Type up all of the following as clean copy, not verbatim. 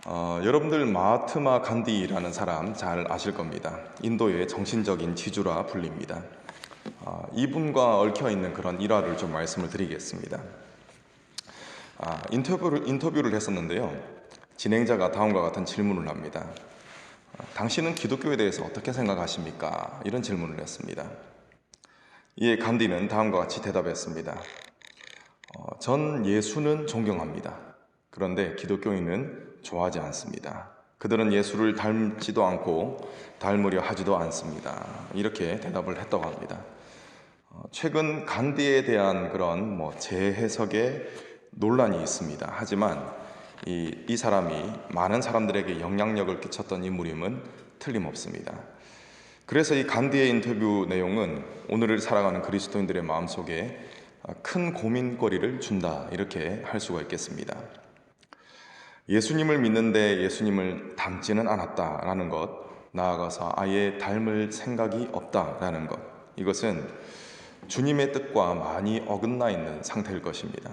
여러분들 마하트마 간디라는 사람 잘 아실 겁니다. 인도의 정신적인 지주라 불립니다. 이분과 얽혀있는 그런 일화를 좀 말씀을 드리겠습니다. 인터뷰를 했었는데요. 진행자가 다음과 같은 질문을 합니다. 당신은 기독교에 대해서 어떻게 생각하십니까? 이런 질문을 했습니다. 이에 간디는 다음과 같이 대답했습니다. 전 예수는 존경합니다. 그런데 기독교인은 좋아하지 않습니다. 그들은 예수를 닮지도 않고 닮으려 하지도 않습니다. 이렇게 대답을 했다고 합니다. 최근 간디에 대한 그런 재해석에 논란이 있습니다. 하지만 이 사람이 많은 사람들에게 영향력을 끼쳤던 인물임은 틀림없습니다. 그래서 이 간디의 인터뷰 내용은 오늘을 살아가는 그리스도인들의 마음속에 큰 고민거리를 준다, 이렇게 할 수가 있겠습니다. 예수님을 믿는데 예수님을 닮지는 않았다라는 것, 나아가서 아예 닮을 생각이 없다라는 것, 이것은 주님의 뜻과 많이 어긋나 있는 상태일 것입니다.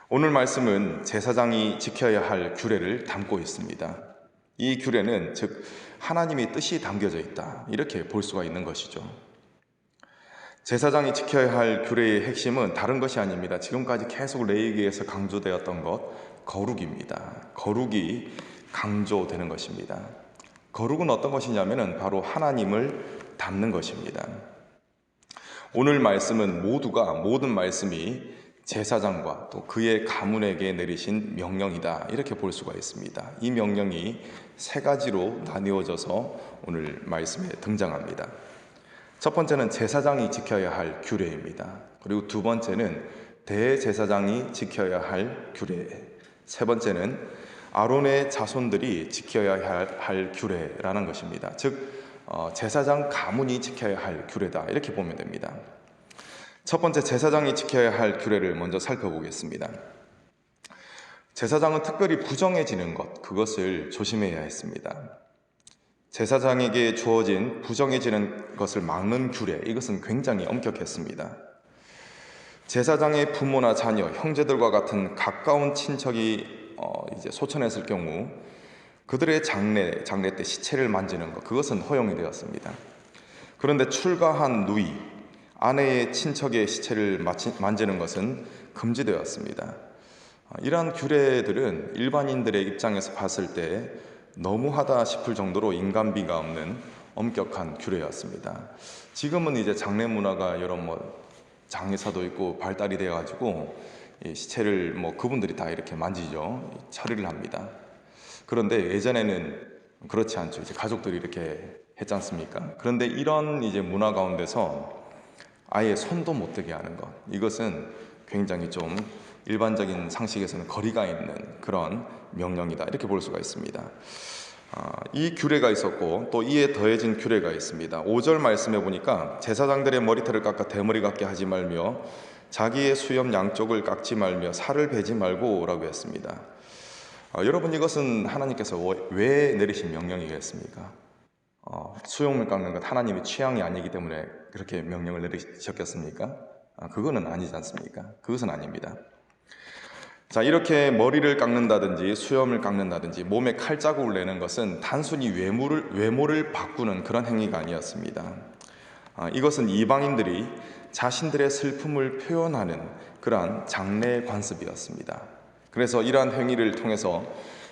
오늘 말씀은 제사장이 지켜야 할 규례를 담고 있습니다. 이 규례는 즉 하나님의 뜻이 담겨져 있다, 이렇게 볼 수가 있는 것이죠. 제사장이 지켜야 할 규례의 핵심은 다른 것이 아닙니다. 지금까지 계속 레위기에서 강조되었던 것, 거룩입니다. 거룩이 강조되는 것입니다. 거룩은 어떤 것이냐면 바로 하나님을 닮는 것입니다. 오늘 말씀은 모든 말씀이 제사장과 또 그의 가문에게 내리신 명령이다, 이렇게 볼 수가 있습니다. 이 명령이 세 가지로 나뉘어져서 오늘 말씀에 등장합니다. 첫 번째는 제사장이 지켜야 할 규례입니다. 그리고 두 번째는 대제사장이 지켜야 할 규례, 세 번째는 아론의 자손들이 지켜야 할 규례라는 것입니다. 즉 제사장 가문이 지켜야 할 규례다, 이렇게 보면 됩니다. 첫 번째, 제사장이 지켜야 할 규례를 먼저 살펴보겠습니다. 제사장은 특별히 부정해지는 것, 그것을 조심해야 했습니다. 제사장에게 주어진 부정해지는 것을 막는 규례, 이것은 굉장히 엄격했습니다. 제사장의 부모나 자녀, 형제들과 같은 가까운 친척이 소천했을 경우 그들의 장례 때 시체를 만지는 것, 그것은 허용이 되었습니다. 그런데 출가한 누이, 아내의 친척의 시체를 만지는 것은 금지되었습니다. 이러한 규례들은 일반인들의 입장에서 봤을 때 너무하다 싶을 정도로 인간미가 없는 엄격한 규례였습니다. 지금은 이제 장례 문화가 여러 장례사도 있고 발달이 되어가지고 시체를 그분들이 다 이렇게 만지죠. 처리를 합니다. 그런데 예전에는 그렇지 않죠. 이제 가족들이 이렇게 했지 않습니까? 그런데 이런 이제 문화 가운데서 아예 손도 못 대게 하는 것, 이것은 굉장히 좀 일반적인 상식에서는 거리가 있는 그런 명령이다, 이렇게 볼 수가 있습니다. 이 규례가 있었고 또 이에 더해진 규례가 있습니다. 5절 말씀해 보니까 제사장들의 머리털을 깎아 대머리 같게 하지 말며 자기의 수염 양쪽을 깎지 말며 살을 베지 말고 라고 했습니다. 여러분, 이것은 하나님께서 왜 내리신 명령이겠습니까? 수염을 깎는 것 하나님의 취향이 아니기 때문에 그렇게 명령을 내리셨겠습니까? 그거는 아니지 않습니까? 그것은 아닙니다. 자, 이렇게 머리를 깎는다든지 수염을 깎는다든지 몸에 칼자국을 내는 것은 단순히 외모를 바꾸는 그런 행위가 아니었습니다. 이것은 이방인들이 자신들의 슬픔을 표현하는 그러한 장례 관습이었습니다. 그래서 이러한 행위를 통해서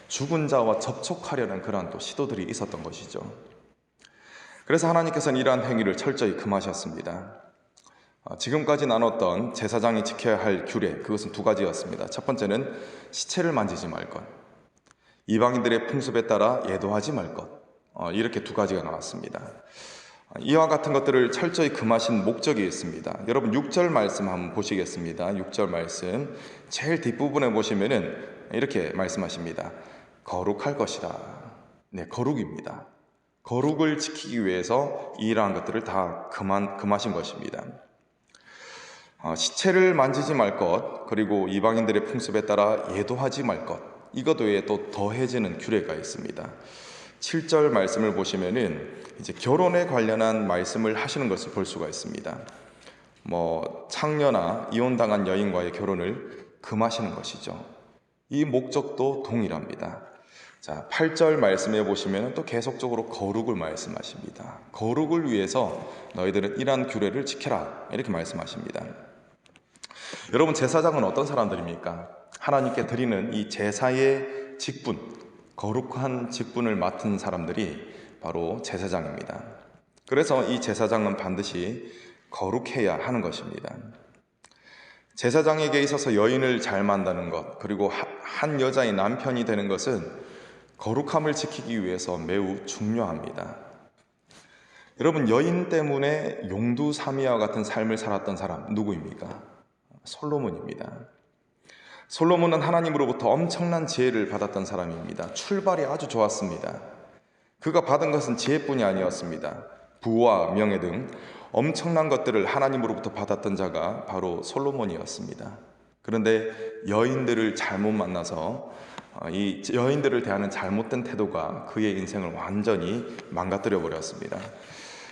죽은 자와 접촉하려는 그러한 또 시도들이 있었던 것이죠. 그래서 하나님께서는 이러한 행위를 철저히 금하셨습니다. 지금까지 나눴던 제사장이 지켜야 할 규례, 그것은 두 가지였습니다. 첫 번째는 시체를 만지지 말 것, 이방인들의 풍습에 따라 예도하지 말 것, 이렇게 두 가지가 나왔습니다. 이와 같은 것들을 철저히 금하신 목적이 있습니다. 여러분 6절 말씀 한번 보시겠습니다. 6절 말씀 제일 뒷부분에 보시면은 이렇게 말씀하십니다. 거룩할 것이다. 네, 거룩입니다. 거룩을 지키기 위해서 이러한 것들을 다 금하신 것입니다. 시체를 만지지 말 것, 그리고 이방인들의 풍습에 따라 예도하지 말 것, 이것 외에 또 더해지는 규례가 있습니다. 7절 말씀을 보시면은 이제 결혼에 관련한 말씀을 하시는 것을 볼 수가 있습니다. 창녀나 이혼당한 여인과의 결혼을 금하시는 것이죠. 이 목적도 동일합니다. 자, 8절 말씀해 보시면 또 계속적으로 거룩을 말씀하십니다. 거룩을 위해서 너희들은 이러한 규례를 지켜라, 이렇게 말씀하십니다. 여러분, 제사장은 어떤 사람들입니까? 하나님께 드리는 이 제사의 직분, 거룩한 직분을 맡은 사람들이 바로 제사장입니다. 그래서 이 제사장은 반드시 거룩해야 하는 것입니다. 제사장에게 있어서 여인을 잘 만나는 것, 그리고 한 여자의 남편이 되는 것은 거룩함을 지키기 위해서 매우 중요합니다. 여러분, 여인 때문에 용두사미와 같은 삶을 살았던 사람 누구입니까? 솔로몬입니다. 솔로몬은 하나님으로부터 엄청난 지혜를 받았던 사람입니다. 출발이 아주 좋았습니다. 그가 받은 것은 지혜뿐이 아니었습니다. 부와 명예 등 엄청난 것들을 하나님으로부터 받았던 자가 바로 솔로몬이었습니다. 그런데 여인들을 잘못 만나서 이 여인들을 대하는 잘못된 태도가 그의 인생을 완전히 망가뜨려 버렸습니다.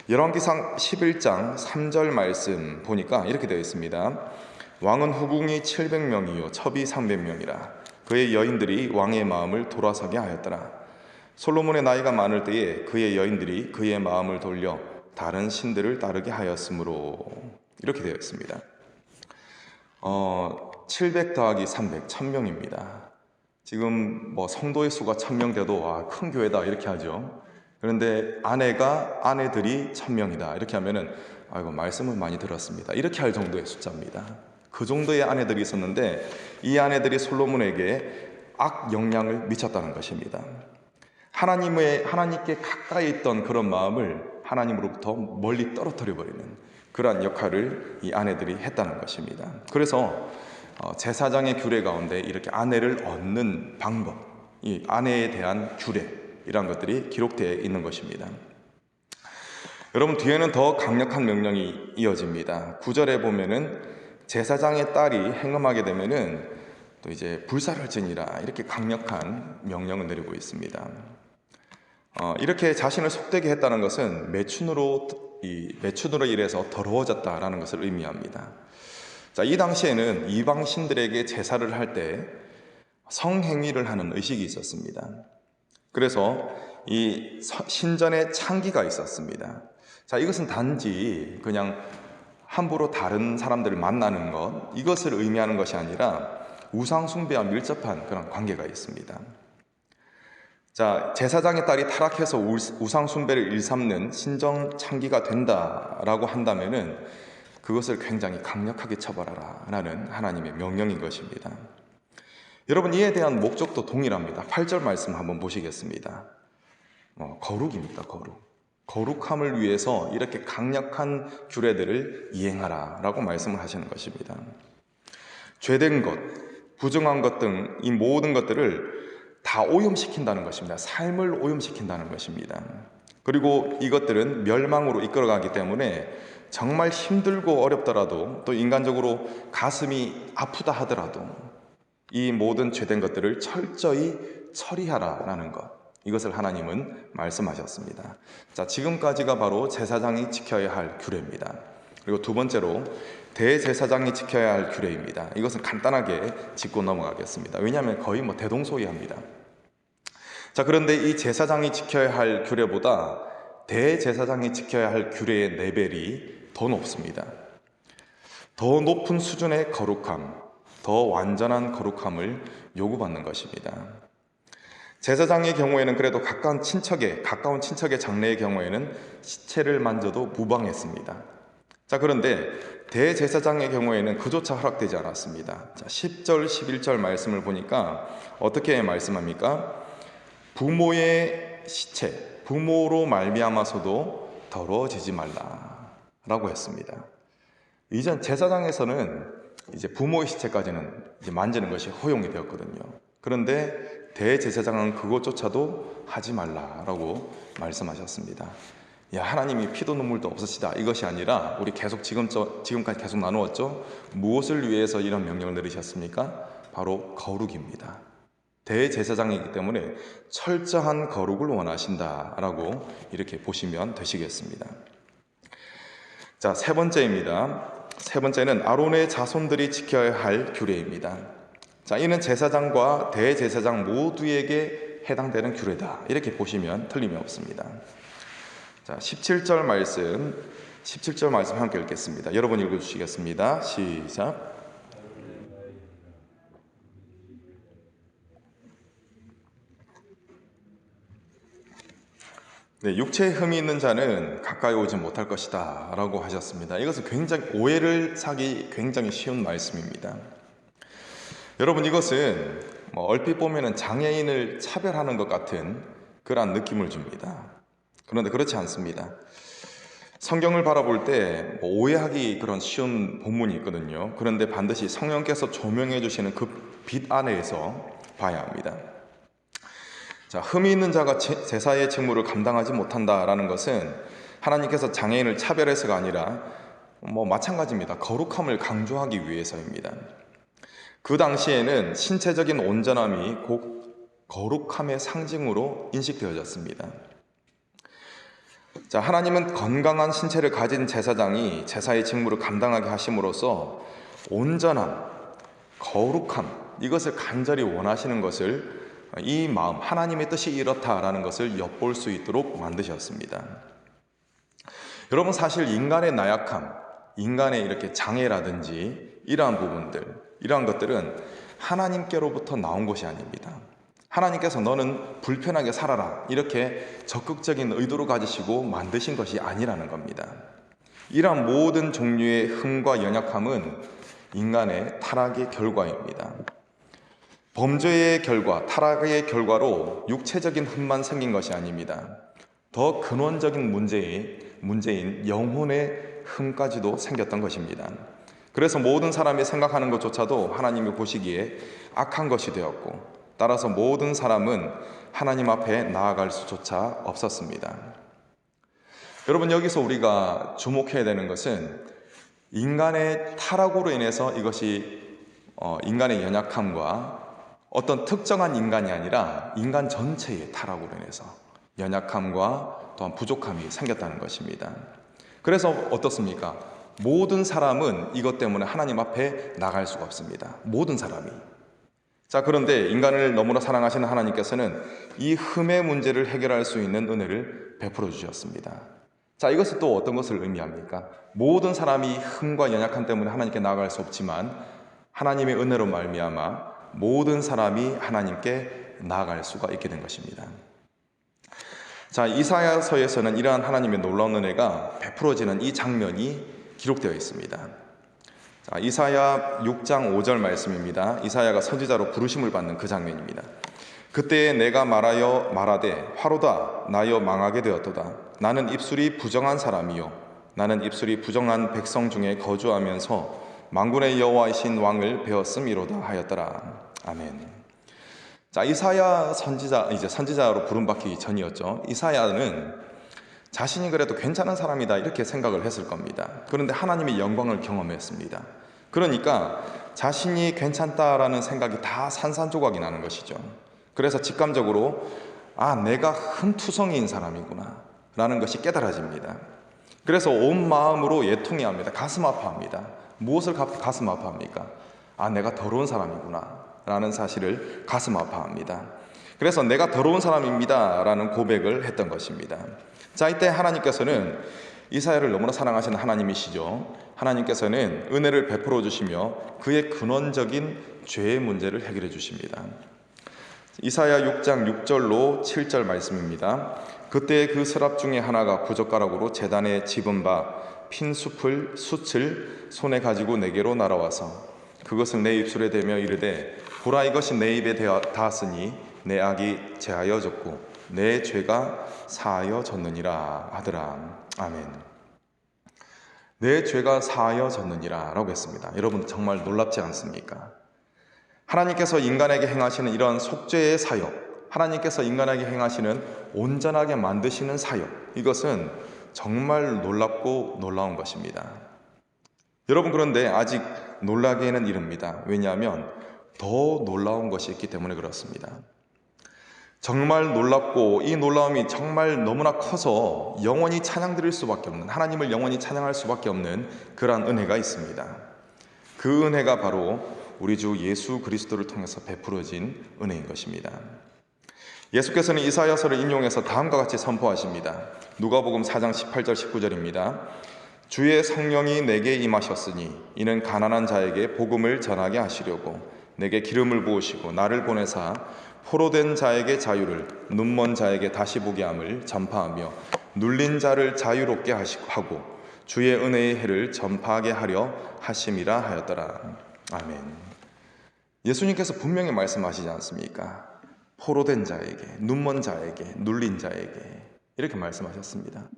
열왕기상 11장 3절 말씀 보니까 이렇게 되어 있습니다. 왕은 후궁이 700명이요 첩이 300명이라. 그의 여인들이 왕의 마음을 돌아서게 하였더라. 솔로몬의 나이가 많을 때에 그의 여인들이 그의 마음을 돌려 다른 신들을 따르게 하였으므로, 이렇게 되어 있습니다. 700 더하기 300, 1000명입니다. 지금 뭐 성도의 수가 1000명 돼도 큰 교회다 이렇게 하죠. 그런데 아내들이 1000명이다 이렇게 하면은 아이고, 말씀을 많이 들었습니다, 이렇게 할 정도의 숫자입니다. 그 정도의 아내들이 있었는데 이 아내들이 솔로몬에게 악 영향을 미쳤다는 것입니다. 하나님께 가까이 있던 그런 마음을 하나님으로부터 멀리 떨어뜨려 버리는 그러한 역할을 이 아내들이 했다는 것입니다. 그래서 제사장의 규례 가운데 이렇게 아내를 얻는 방법, 이 아내에 대한 규례, 이런 것들이 기록되어 있는 것입니다. 여러분, 뒤에는 더 강력한 명령이 이어집니다. 9절에 보면은 제사장의 딸이 행음하게 되면은 또 이제 불사를 지니라, 이렇게 강력한 명령을 내리고 있습니다. 이렇게 자신을 속되게 했다는 것은 매춘으로 인해서 더러워졌다라는 것을 의미합니다. 자, 이 당시에는 이방 신들에게 제사를 할 때 성행위를 하는 의식이 있었습니다. 그래서 이 신전에 창기가 있었습니다. 자, 이것은 단지 그냥 함부로 다른 사람들을 만나는 것, 이것을 의미하는 것이 아니라 우상 숭배와 밀접한 그런 관계가 있습니다. 자, 제사장의 딸이 타락해서 우상 숭배를 일삼는 신정 창기가 된다라고 한다면은 그것을 굉장히 강력하게 처벌하라 라는 하나님의 명령인 것입니다. 여러분, 이에 대한 목적도 동일합니다. 8절 말씀 한번 보시겠습니다. 거룩입니다. 거룩함을 위해서 이렇게 강력한 규례들을 이행하라 라고 말씀을 하시는 것입니다. 죄된 것, 부정한 것 등 이 모든 것들을 다 오염시킨다는 것입니다. 삶을 오염시킨다는 것입니다. 그리고 이것들은 멸망으로 이끌어가기 때문에 정말 힘들고 어렵더라도, 또 인간적으로 가슴이 아프다 하더라도 이 모든 죄된 것들을 철저히 처리하라라는 것, 이것을 하나님은 말씀하셨습니다. 자, 지금까지가 바로 제사장이 지켜야 할 규례입니다. 그리고 두 번째로 대제사장이 지켜야 할 규례입니다. 이것은 간단하게 짚고 넘어가겠습니다. 왜냐하면 거의 대동소이합니다. 자, 그런데 이 제사장이 지켜야 할 규례보다 대제사장이 지켜야 할 규례의 레벨이 더 높습니다. 더 높은 수준의 거룩함, 더 완전한 거룩함을 요구받는 것입니다. 제사장의 경우에는 그래도 가까운 친척의 장례의 경우에는 시체를 만져도 무방했습니다. 자, 그런데 대제사장의 경우에는 그조차 허락되지 않았습니다. 자, 10절, 11절 말씀을 보니까 어떻게 말씀합니까? 부모의 시체, 부모로 말미암아서도 더러워지지 말라라고 했습니다. 이전 제사장에서는 이제 부모의 시체까지는 이제 만지는 것이 허용이 되었거든요. 그런데 대제사장은 그것조차도 하지 말라라고 말씀하셨습니다. 하나님이 피도 눈물도 없으시다, 이것이 아니라 우리 지금까지 계속 나누었죠. 무엇을 위해서 이런 명령을 내리셨습니까? 바로 거룩입니다. 대제사장이기 때문에 철저한 거룩을 원하신다라고 이렇게 보시면 되시겠습니다. 자, 세 번째입니다. 세 번째는 아론의 자손들이 지켜야 할 규례입니다. 자, 이는 제사장과 대제사장 모두에게 해당되는 규례다. 이렇게 보시면 틀림이 없습니다. 자, 17절 말씀 함께 읽겠습니다. 여러분 읽어주시겠습니다. 시작. 네, 육체에 흠이 있는 자는 가까이 오지 못할 것이다 라고 하셨습니다. 이것은 굉장히 오해를 사기 굉장히 쉬운 말씀입니다. 여러분, 이것은 얼핏 보면 장애인을 차별하는 것 같은 그러한 느낌을 줍니다. 그런데 그렇지 않습니다. 성경을 바라볼 때 오해하기 그런 쉬운 본문이 있거든요. 그런데 반드시 성령께서 조명해 주시는 그 빛 안에서 봐야 합니다. 자, 흠이 있는 자가 제사의 직무를 감당하지 못한다라는 것은 하나님께서 장애인을 차별해서가 아니라 마찬가지입니다. 거룩함을 강조하기 위해서입니다. 그 당시에는 신체적인 온전함이 곧 거룩함의 상징으로 인식되어졌습니다. 자, 하나님은 건강한 신체를 가진 제사장이 제사의 직무를 감당하게 하심으로써 온전함, 거룩함, 이것을 간절히 원하시는 것을 이 마음, 하나님의 뜻이 이렇다라는 것을 엿볼 수 있도록 만드셨습니다. 여러분, 사실 인간의 나약함, 인간의 이렇게 장애라든지 이러한 부분들, 이러한 것들은 하나님께로부터 나온 것이 아닙니다. 하나님께서 너는 불편하게 살아라 이렇게 적극적인 의도로 가지시고 만드신 것이 아니라는 겁니다. 이러한 모든 종류의 흠과 연약함은 인간의 타락의 결과입니다. 범죄의 결과, 타락의 결과로 육체적인 흠만 생긴 것이 아닙니다. 더 근원적인 문제인 영혼의 흠까지도 생겼던 것입니다. 그래서 모든 사람이 생각하는 것조차도 하나님이 보시기에 악한 것이 되었고, 따라서 모든 사람은 하나님 앞에 나아갈 수조차 없었습니다. 여러분, 여기서 우리가 주목해야 되는 것은 인간의 타락으로 인해서 이것이 인간의 연약함과 어떤 특정한 인간이 아니라 인간 전체의 타락으로 인해서 연약함과 또한 부족함이 생겼다는 것입니다. 그래서 어떻습니까? 모든 사람은 이것 때문에 하나님 앞에 나갈 수가 없습니다. 모든 사람이. 자, 그런데 인간을 너무나 사랑하시는 하나님께서는 이 흠의 문제를 해결할 수 있는 은혜를 베풀어 주셨습니다. 자, 이것은 또 어떤 것을 의미합니까? 모든 사람이 흠과 연약함 때문에 하나님께 나아갈 수 없지만 하나님의 은혜로 말미암아 모든 사람이 하나님께 나아갈 수가 있게 된 것입니다. 자, 이사야서에서는 이러한 하나님의 놀라운 은혜가 베풀어지는 이 장면이 기록되어 있습니다. 자, 이사야 6장 5절 말씀입니다. 이사야가 선지자로 부르심을 받는 그 장면입니다. 그때에 내가 말하되 화로다 나여 망하게 되었도다. 나는 입술이 부정한 사람이요 나는 입술이 부정한 백성 중에 거주하면서 만군의 여호와이신 왕을 배웠음이로다 하였더라. 아멘. 자, 이사야 선지자로 부름받기 전이었죠. 이사야는 자신이 그래도 괜찮은 사람이다 이렇게 생각을 했을 겁니다. 그런데 하나님의 영광을 경험했습니다. 그러니까 자신이 괜찮다라는 생각이 다 산산조각이 나는 것이죠. 그래서 직감적으로 내가 흠투성이인 사람이구나 라는 것이 깨달아집니다. 그래서 온 마음으로 애통해합니다. 가슴 아파합니다. 무엇을 가슴 아파합니까? 내가 더러운 사람이구나 라는 사실을 가슴 아파합니다. 그래서 내가 더러운 사람입니다 라는 고백을 했던 것입니다. 자, 이때 하나님께서는 이사야를 너무나 사랑하시는 하나님이시죠. 하나님께서는 은혜를 베풀어 주시며 그의 근원적인 죄의 문제를 해결해 주십니다. 이사야 6장 6절로 7절 말씀입니다. 그때 그 서랍 중에 하나가 부젓가락으로 제단에 집은 바 핀 숯을 손에 가지고 내게로 날아와서 그것을 내 입술에 대며 이르되 보라, 이것이 내 입에 닿았으니 내 악이 제하여졌고 내 죄가 사하여졌느니라 하더라. 아멘. 내 죄가 사하여졌느니라 라고 했습니다. 여러분, 정말 놀랍지 않습니까? 하나님께서 인간에게 행하시는 이런 속죄의 사역, 하나님께서 인간에게 행하시는 온전하게 만드시는 사역, 이것은 정말 놀랍고 놀라운 것입니다. 여러분, 그런데 아직 놀라기에는 이릅니다. 왜냐하면 더 놀라운 것이 있기 때문에 그렇습니다. 정말 놀랍고 이 놀라움이 정말 너무나 커서 영원히 찬양드릴 수밖에 없는, 하나님을 영원히 찬양할 수밖에 없는 그러한 은혜가 있습니다. 그 은혜가 바로 우리 주 예수 그리스도를 통해서 베풀어진 은혜인 것입니다. 예수께서는 이사야서를 인용해서 다음과 같이 선포하십니다. 누가복음 4장 18절 19절입니다. 주의 성령이 내게 임하셨으니 이는 가난한 자에게 복음을 전하게 하시려고 내게 기름을 부으시고 나를 보내사 포로된 자에게 자유를, 눈먼 자에게 다시 보게 함을 전파하며 눌린 자를 자유롭게 하고 주의 은혜의 해를 전파하게 하려 하심이라 하였더라. 아멘. 예수님께서 분명히 말씀하시지 않습니까? 포로된 자에게, 눈먼 자에게, 눌린 자에게 이렇게 말씀하셨습니다.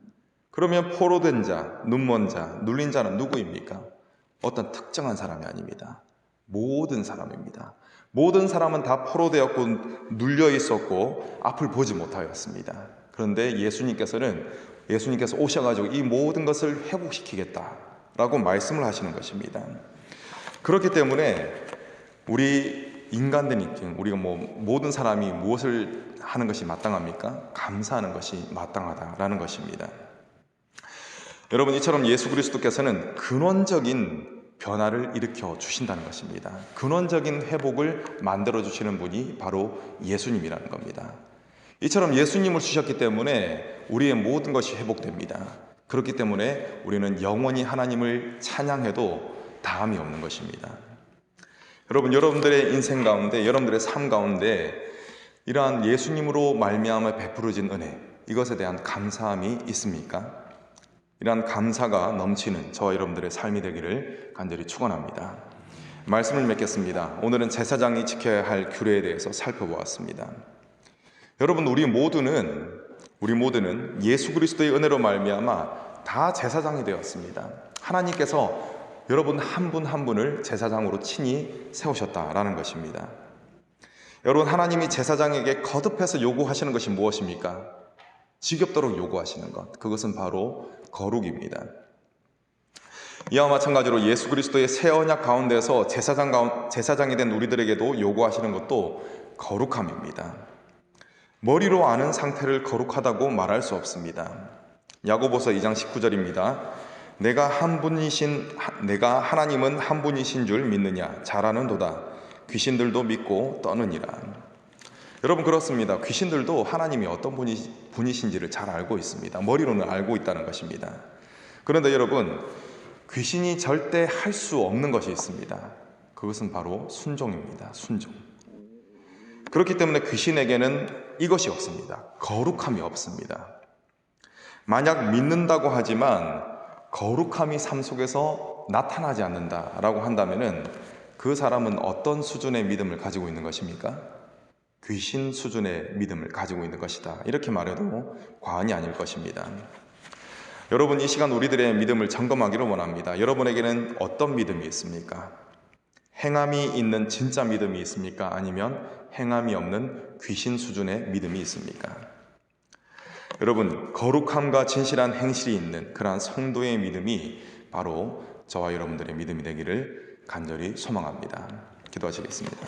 그러면 포로된 자, 눈먼 자, 눌린 자는 누구입니까? 어떤 특정한 사람이 아닙니다. 모든 사람입니다. 모든 사람은 다 포로되었고 눌려 있었고 앞을 보지 못하였습니다. 그런데 예수님께서 오셔가지고 이 모든 것을 회복시키겠다라고 말씀을 하시는 것입니다. 그렇기 때문에 우리 인간된 입장, 우리가 모든 사람이 무엇을 하는 것이 마땅합니까? 감사하는 것이 마땅하다라는 것입니다. 여러분, 이처럼 예수 그리스도께서는 근원적인 변화를 일으켜 주신다는 것입니다. 근원적인 회복을 만들어 주시는 분이 바로 예수님이라는 겁니다. 이처럼 예수님을 주셨기 때문에 우리의 모든 것이 회복됩니다. 그렇기 때문에 우리는 영원히 하나님을 찬양해도 다함이 없는 것입니다. 여러분, 여러분들의 인생 가운데, 여러분들의 삶 가운데 이러한 예수님으로 말미암아 베풀어진 은혜, 이것에 대한 감사함이 있습니까? 이러한 감사가 넘치는 저와 여러분들의 삶이 되기를 간절히 축원합니다. 말씀을 맺겠습니다. 오늘은 제사장이 지켜야 할 규례에 대해서 살펴보았습니다. 여러분, 우리 모두는 예수 그리스도의 은혜로 말미암아 다 제사장이 되었습니다. 하나님께서 여러분 한 분 한 분을 제사장으로 친히 세우셨다라는 것입니다. 여러분, 하나님이 제사장에게 거듭해서 요구하시는 것이 무엇입니까? 지겹도록 요구하시는 것, 그것은 바로 거룩입니다. 이와 마찬가지로 예수 그리스도의 새 언약 가운데서 제사장이 된 우리들에게도 요구하시는 것도 거룩함입니다. 머리로 아는 상태를 거룩하다고 말할 수 없습니다. 야고보서 2장 19절입니다. 내가 하나님은 한 분이신 줄 믿느냐? 잘 아는도다. 귀신들도 믿고 떠느니라. 여러분, 그렇습니다. 귀신들도 하나님이 어떤 분이신지를 잘 알고 있습니다. 머리로는 알고 있다는 것입니다. 그런데 여러분, 귀신이 절대 할 수 없는 것이 있습니다. 그것은 바로 순종입니다. 순종. 그렇기 때문에 귀신에게는 이것이 없습니다. 거룩함이 없습니다. 만약 믿는다고 하지만 거룩함이 삶 속에서 나타나지 않는다라고 한다면 그 사람은 어떤 수준의 믿음을 가지고 있는 것입니까? 귀신 수준의 믿음을 가지고 있는 것이다. 이렇게 말해도 과언이 아닐 것입니다. 여러분, 이 시간 우리들의 믿음을 점검하기를 원합니다. 여러분에게는 어떤 믿음이 있습니까? 행함이 있는 진짜 믿음이 있습니까? 아니면 행함이 없는 귀신 수준의 믿음이 있습니까? 여러분, 거룩함과 진실한 행실이 있는 그러한 성도의 믿음이 바로 저와 여러분들의 믿음이 되기를 간절히 소망합니다. 기도하시겠습니다.